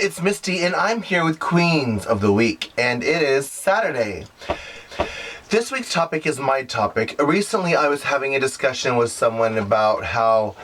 it's Misty, and I'm here with Queens of the Week, and it is Saturday. This week's topic is my topic. Recently, I was having a discussion with someone about how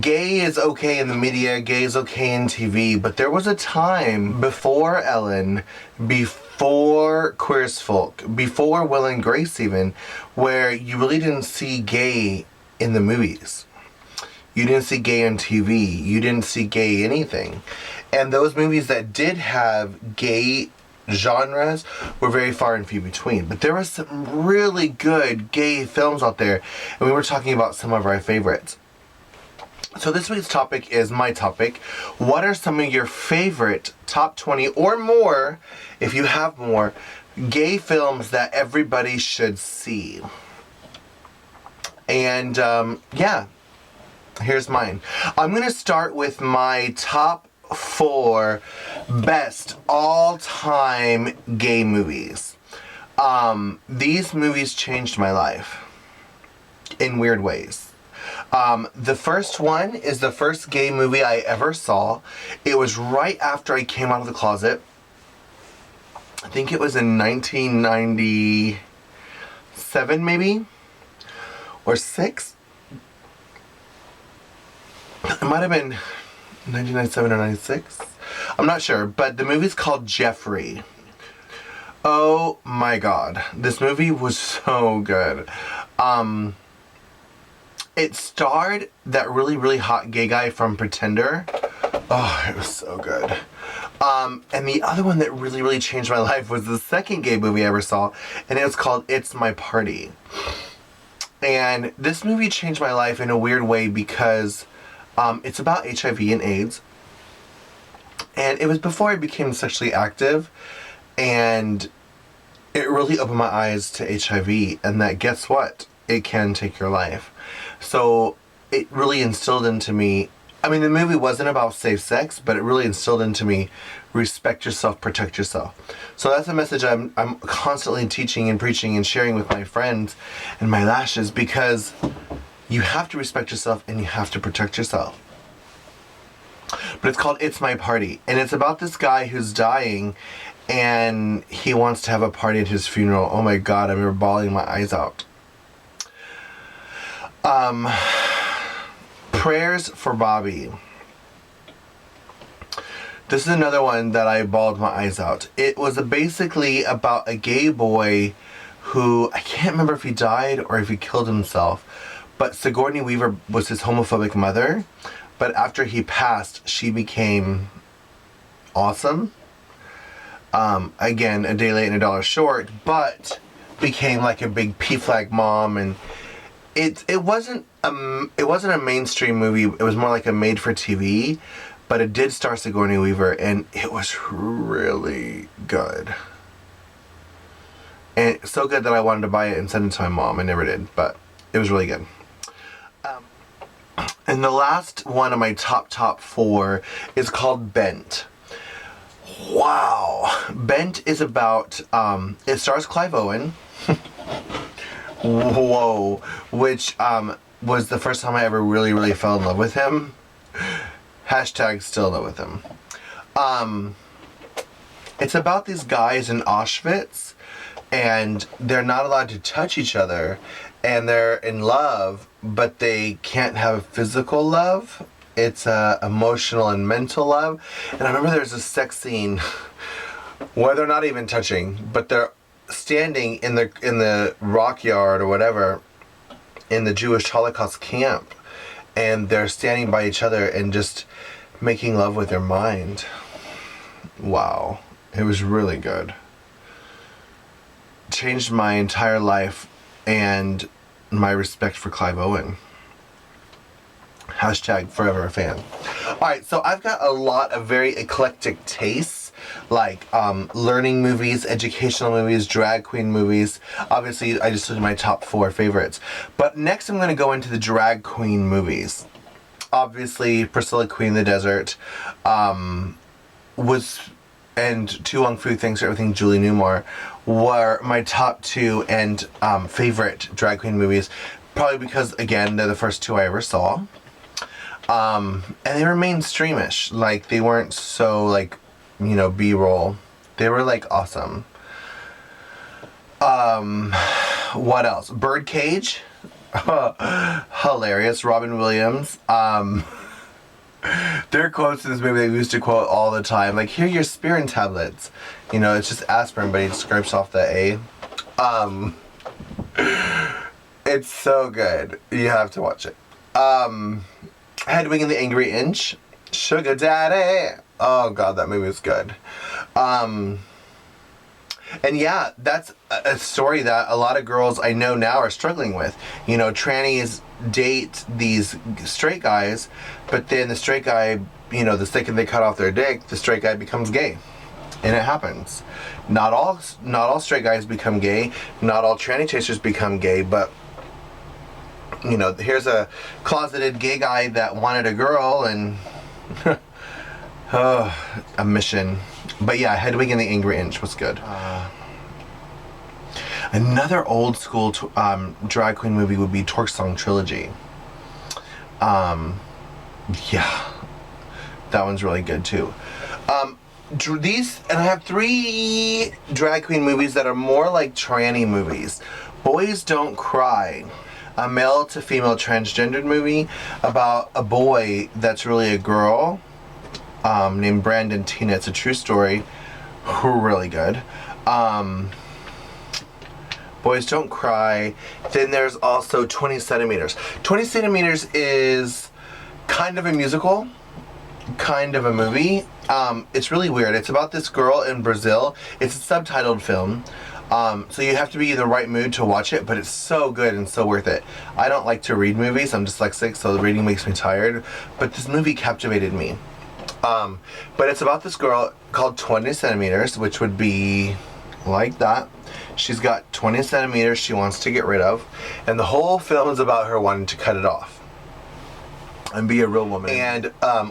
gay is okay in the media, gay is okay in TV, but there was a time before Ellen, before Queer as Folk, before Will and Grace even, where you really didn't see gay in the movies. You didn't see gay on TV. You didn't see gay anything. And those movies that did have gay genres were very far and few between. But there were some really good gay films out there, and we were talking about some of our favorites. So this week's topic is my topic. What are some of your favorite top 20 or more, if you have more, gay films that everybody should see? And yeah, here's mine. I'm going to start with my top 4 best all-time gay movies. These movies changed my life in weird ways. The first one is the first gay movie I ever saw. It was right after I came out of the closet. I think it was in 1997 maybe, or 6. It might have been 1997 or 96. I'm not sure, but the movie's called Jeffrey. Oh my god, this movie was so good. It starred that really hot gay guy from Pretender. Oh, it was so good. And the other one that really changed my life was the second gay movie I ever saw, and it was called It's My Party. And this movie changed my life in a weird way because it's about HIV and AIDS. And it was before I became sexually active, and it really opened my eyes to HIV, and that, guess what? It can take your life. So it really instilled into me, I mean, the movie wasn't about safe sex, but it really instilled into me, respect yourself, protect yourself. So that's a message I'm constantly teaching and preaching and sharing with my friends and my lashes, because you have to respect yourself and you have to protect yourself. But it's called It's My Party, and it's about this guy who's dying, and he wants to have a party at his funeral. Oh my god, I remember bawling my eyes out. Prayers for Bobby. This is another one that I bawled my eyes out. It was basically about a gay boy who, I can't remember if he died or if he killed himself, but Sigourney Weaver was his homophobic mother, but after he passed, she became awesome. Again, a day late and a dollar short, but became like a big P-flag mom, and it wasn't a mainstream movie. It was more like a made-for-TV, but it did star Sigourney Weaver, and it was really good. And so good that I wanted to buy it and send it to my mom. I never did, but it was really good. And the last one of my top 4 is called Bent. Wow. Bent is about, it stars Clive Owen. Whoa. Which was the first time I ever really fell in love with him. Hashtag still in love with him. It's about these guys in Auschwitz, and they're not allowed to touch each other, and they're in love, but they can't have physical love. It's emotional and mental love. And I remember there's a sex scene where they're not even touching, but they're standing in the rock yard or whatever in the Jewish Holocaust camp, and they're standing by each other and just making love with their mind. Wow. It was really good. Changed my entire life and my respect for Clive Owen. Hashtag forever a fan. Alright, so I've got a lot of very eclectic tastes, like learning movies, educational movies, drag queen movies. Obviously, I just did my top 4 favorites. But next I'm going to go into the drag queen movies. Obviously, Priscilla Queen of the Desert and Tu Wong Fu, Thanks for Everything, Julie Newmar were my top 2 and favorite drag queen movies. Probably because, again, they're the first 2 I ever saw. And they were mainstreamish. Like, they weren't so, like, you know, B-roll. They were, like, awesome. What else? Birdcage. Hilarious. Robin Williams. There are quotes in this movie that we used to quote all the time. Like, here are your aspirin tablets. You know, it's just aspirin, but he scrapes off the A. It's so good. You have to watch it. Hedwig and the Angry Inch. Sugar Daddy. Oh, God, that movie was good. And yeah, that's a story that a lot of girls I know now are struggling with. You know, trannies date these straight guys, but then the straight guy, you know, the second they cut off their dick, the straight guy becomes gay. And it happens. Not all straight guys become gay. Not all tranny chasers become gay, but you know, here's a closeted gay guy that wanted a girl and a mission. But yeah, Hedwig and the Angry Inch was good. Another old school drag queen movie would be Torch Song Trilogy. Yeah, that one's really good too. And I have 3 drag queen movies that are more like tranny movies. Boys Don't Cry. A male to female transgendered movie about a boy that's really a girl named Brandon Tina. It's a true story. Really good. Boys Don't Cry. Then there's also 20 Centimeters. 20 Centimeters is kind of a musical, kind of a movie. It's really weird. It's about this girl in Brazil. It's a subtitled film. So you have to be in the right mood to watch it, but it's so good and so worth it. I don't like to read movies. I'm dyslexic, so the reading makes me tired. But this movie captivated me. But it's about this girl called 20 Centimeters, which would be like that. She's got 20 centimeters she wants to get rid of. And the whole film is about her wanting to cut it off and be a real woman. And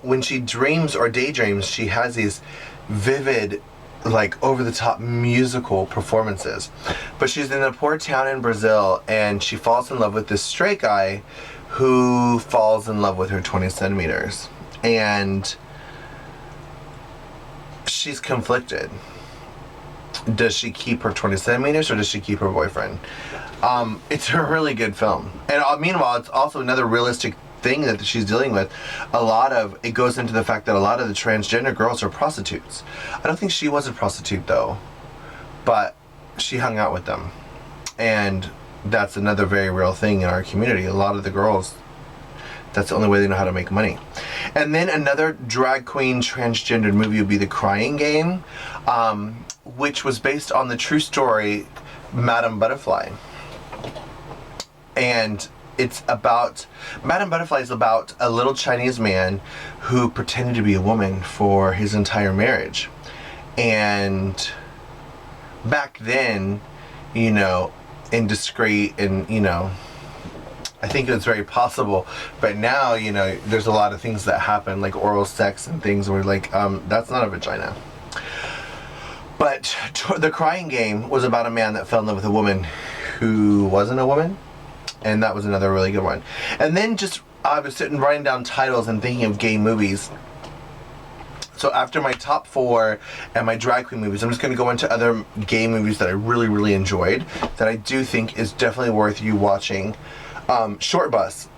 when she dreams or daydreams, she has these vivid, like, over-the-top musical performances. But she's in a poor town in Brazil, and she falls in love with this straight guy who falls in love with her 20 centimeters. And she's conflicted. Does she keep her 20 centimeters or does she keep her boyfriend? It's a really good film. And meanwhile, it's also another realistic thing that she's dealing with. It goes into the fact that a lot of the transgender girls are prostitutes. I don't think she was a prostitute though, but she hung out with them. And that's another very real thing in our community. A lot of the girls, that's the only way they know how to make money. And then another drag queen transgendered movie would be The Crying Game, which was based on the true story Madame Butterfly. And it's about, Madame Butterfly is about a little Chinese man who pretended to be a woman for his entire marriage. And back then, you know, indiscreet and, you know, I think it was very possible. But now, you know, there's a lot of things that happen, like oral sex and things where, like, that's not a vagina. But The Crying Game was about a man that fell in love with a woman who wasn't a woman. And that was another really good one. And then I was sitting writing down titles and thinking of gay movies. So after my top 4 and my drag queen movies, I'm just going to go into other gay movies that I really, really enjoyed, that I do think is definitely worth you watching. Short Bus.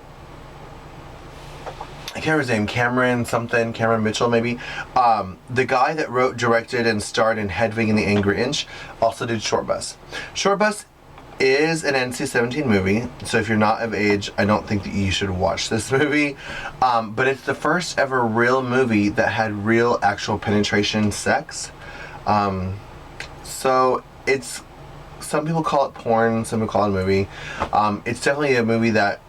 I can't remember his name, Cameron Mitchell maybe. The guy that wrote, directed, and starred in Hedwig and the Angry Inch also did Short Bus. Short Bus is an NC-17 movie, so if you're not of age, I don't think that you should watch this movie. But it's the first ever real movie that had real actual penetration sex. So it's, some people call it porn, some people call it a movie. It's definitely a movie that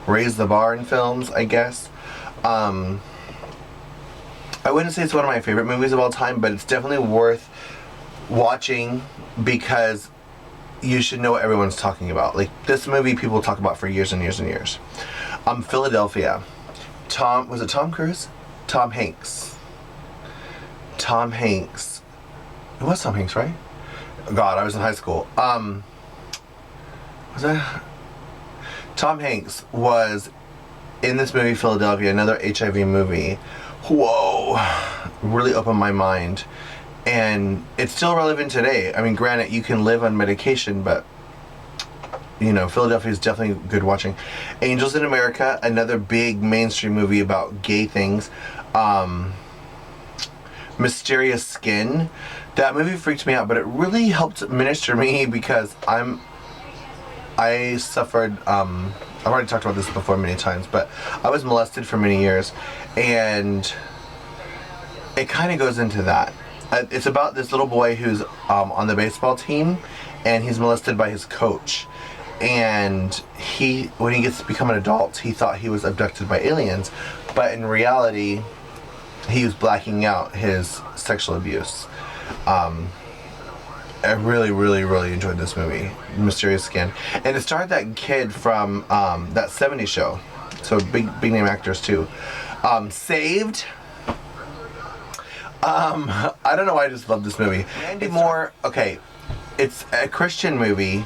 raised the bar in films, I guess. I wouldn't say it's one of my favorite movies of all time, but it's definitely worth watching because you should know what everyone's talking about. Like, this movie people talk about for years and years and years. Philadelphia. Was it Tom Cruise? Tom Hanks. Tom Hanks. It was Tom Hanks, right? God, I was in high school. Was that? Tom Hanks was in this movie, Philadelphia, another HIV movie, whoa, really opened my mind. And it's still relevant today. I mean, granted, you can live on medication, but, you know, Philadelphia is definitely good watching. Angels in America, another big mainstream movie about gay things. Mysterious Skin. That movie freaked me out, but it really helped minister me because I suffered, I've already talked about this before many times, but I was molested for many years, and it kind of goes into that. It's about this little boy who's on the baseball team, and he's molested by his coach. And when he gets to become an adult, he thought he was abducted by aliens, but in reality, he was blacking out his sexual abuse. I really, really, really enjoyed this movie, Mysterious Skin. And it starred that kid from that 70s show. So big name actors too. Saved. I don't know why I just love this movie. Mandy Moore, okay, it's a Christian movie,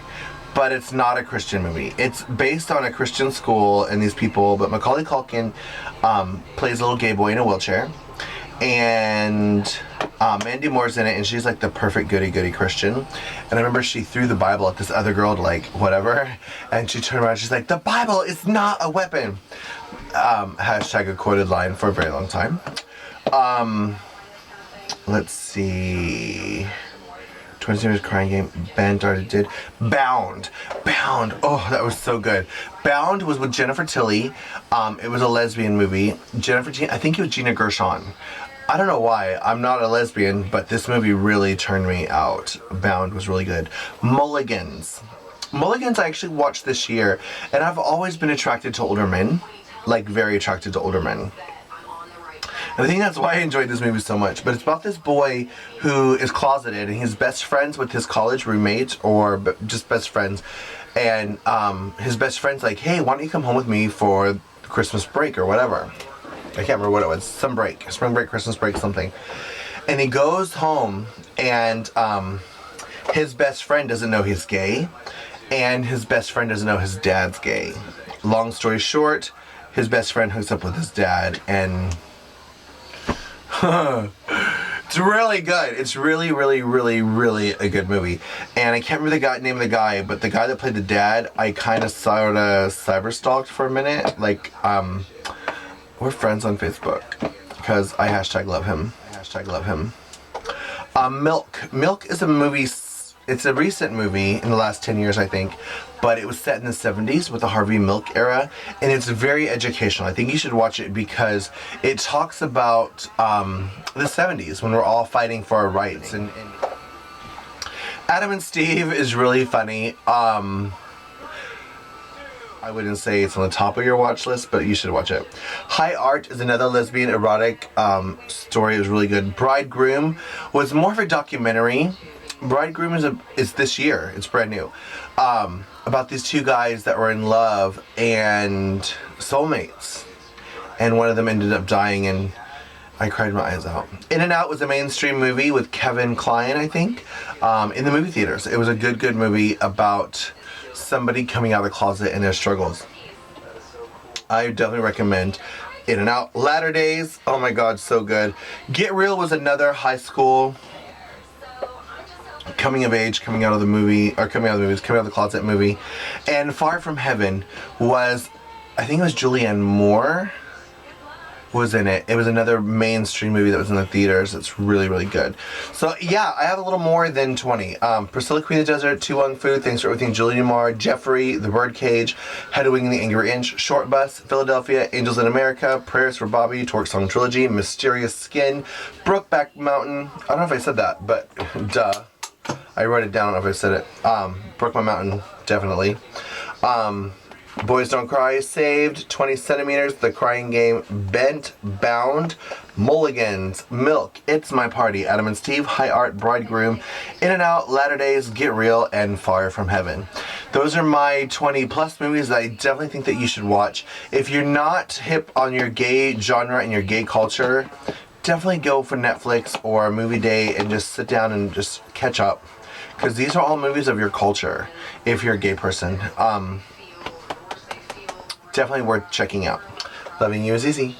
but it's not a Christian movie. It's based on a Christian school and these people, but Macaulay Culkin plays a little gay boy in a wheelchair. And Mandy Moore's in it, and she's like the perfect goody Christian. And I remember she threw the Bible at this other girl to like whatever, and she turned around and she's like, "The Bible is not a weapon." Hashtag a quoted line for a very long time. Let's see. 20 Minutes Crying Game. Band already did. Bound. Oh, that was so good. Bound was with Jennifer Tilly. It was a lesbian movie. I think it was Gina Gershon. I don't know why. I'm not a lesbian, but this movie really turned me out. Bound was really good. Mulligans I actually watched this year, and I've always been attracted to older men. Like, very attracted to older men. And I think that's why I enjoyed this movie so much. But it's about this boy who is closeted, and he's best friends with his college roommate, or just best friends. And his best friend's like, "Hey, why don't you come home with me for Christmas break or whatever?" I can't remember what it was. Some break. Spring break, Christmas break, something. And he goes home, and his best friend doesn't know he's gay, and his best friend doesn't know his dad's gay. Long story short, his best friend hooks up with his dad, and it's really good. It's really, really, really, really a good movie. And I can't remember the name of the guy, but the guy that played the dad, I kind of sort of cyber-stalked for a minute. Like, we're friends on Facebook because I hashtag love him. Milk is a movie. It's a recent movie in the last 10 years, I think, but it was set in the 70s with the Harvey Milk era, and it's very educational. I think you should watch it because it talks about the 70s when we're all fighting for our rights. And Adam and Steve is really funny. I wouldn't say it's on the top of your watch list, but you should watch it. High Art is another lesbian erotic story. It was really good. Bridegroom was more of a documentary. Bridegroom is this year. It's brand new. About these two guys that were in love and soulmates. And one of them ended up dying, and I cried my eyes out. In and Out was a mainstream movie with Kevin Kline, I think, in the movie theaters. It was a good movie about somebody coming out of the closet and their struggles. I definitely recommend In and Out. Latter Days, oh my god, so good. Get Real was another high school coming of the closet movie. And Far From Heaven was, I think it was Julianne Moore was in it. It was another mainstream movie that was in the theaters. It's really, really good. So yeah, I have a little more than 20. Priscilla, Queen of the Desert, Tu Wong Fu, Thanks for Everything, Julie Newmar, Jeffrey, The Birdcage, Hedwig and the Angry Inch, Short Bus, Philadelphia, Angels in America, Prayers for Bobby, Twerk Song Trilogy, Mysterious Skin, Brokeback Mountain. I don't know if I said that, but duh. I wrote it down. I don't know if I said it. Brokeback Mountain, definitely. Boys Don't Cry, Saved, 20 Centimeters, The Crying Game, Bent, Bound, Mulligans, Milk, It's My Party, Adam and Steve, High Art, Bridegroom, In and Out, Latter Days, Get Real, and Far From Heaven. Those are my 20 plus movies that I definitely think that you should watch. If you're not hip on your gay genre and your gay culture, definitely go for Netflix or a movie day and just sit down and just catch up. Because these are all movies of your culture, if you're a gay person. Definitely worth checking out. Loving you is easy.